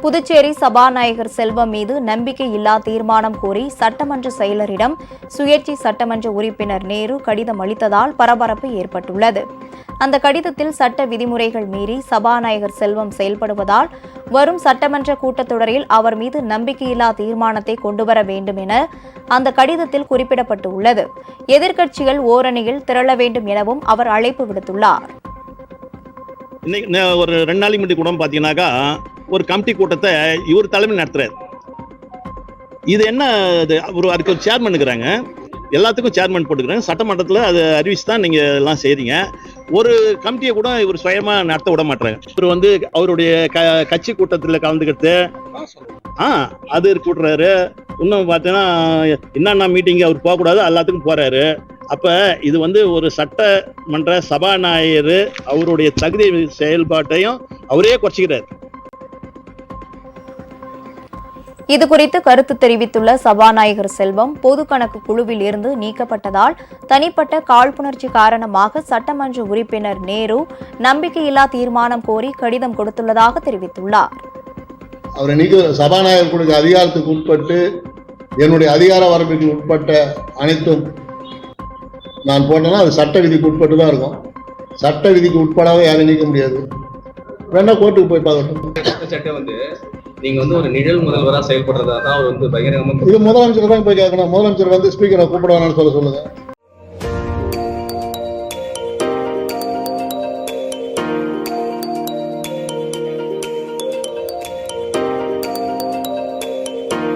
புதுச்சேரி சபாநாயகர் செல்வம் மீது நம்பிக்கையில்லா தீர்மானம் கோரி சட்டமன்ற செயலரிடம் சுயேட்சை சட்டமன்ற உறுப்பினர் நேரு கடிதம் அளித்ததால் பரபரப்பு ஏற்பட்டுள்ளது. அந்த கடிதத்தில் சட்ட விதிமுறைகள் மீறி சபாநாயகர் செல்வம் செயல்படுவதால் வரும் சட்டமன்ற கூட்டத்தொடரில் அவர் மீது நம்பிக்கையில்லா தீர்மானத்தை கொண்டுவர வேண்டும் என அந்த கடிதத்தில் குறிப்பிடப்பட்டுள்ளது. எதிர்க்கட்சிகள் ஓரணியில் திரள வேண்டும் எனவும் அவர் அழைப்பு விடுத்துள்ளார். இன்னைக்கு ஒரு 2 நாளைக்கு முன்னாடி கூட பார்த்தீங்கன்னாக்கா ஒரு கமிட்டி கூட்டத்தை இவர் தலைமை நடத்துறாரு. இது என்ன, அதுக்கு ஒரு சேர்மன் இருக்கிறாங்க, எல்லாத்துக்கும் சேர்மன் போட்டுக்கிறாங்க. சட்டமன்றத்தில் அது அறிவிச்சு தான் நீங்கள் எல்லாம் செய்றீங்க. ஒரு கமிட்டியை கூட இவர் சுயமாக நடத்த விட மாட்டாங்க. இவர் அவருடைய கட்சி கூட்டத்தில் கலந்துக்கிறது அது கூட்டுறாரு. இன்னும் பார்த்தீங்கன்னா என்னென்ன மீட்டிங் அவர் போகக்கூடாது, எல்லாத்துக்கும் போறாரு. அப்ப இது ஒரு சட்டமன்ற சபாநாயகர் அவருடைய தகுதி செயல்பாட்டையும் அவரே குறைச்சிக்கிறார். இதுகுறித்து கருத்து தெரிவித்துள்ள சபாநாயகர் செல்வம், பொது கணக்கு குழுவில் இருந்து நீக்கப்பட்டதால் தனிப்பட்ட காழ்ப்புணர்ச்சி காரணமாக சட்டமன்ற உறுப்பினர் நேரு நம்பிக்கையில்லா தீர்மானம் கோரி கடிதம் கொடுத்துள்ளதாக தெரிவித்துள்ளார். அவரை நீக்க சபாநாயகர் கொடுக்க அதிகாரத்துக்கு உட்பட்டு என்னுடைய அதிகார வரம்பிற்கு உட்பட்ட அனைத்தும் நான் போட்டேன்னா அது சட்ட விதிக்கு உட்பட்டு தான் இருக்கும். சட்ட விதிக்கு உட்படாத யாரையும் நீக்க முடியாது. வேணா கோர்ட்டுக்கு போய் பார்க்கட்டும். நீங்க ஒரு நிழல் முதல்வராக செயல்படுறதா தான் அவர் பகிரங்கமா இது முதலமைச்சர் தான் போய் கேட்கணும். முதலமைச்சர் ஸ்பீக்கரை கூப்பிட வேணாம்னு சொல்லுங்க.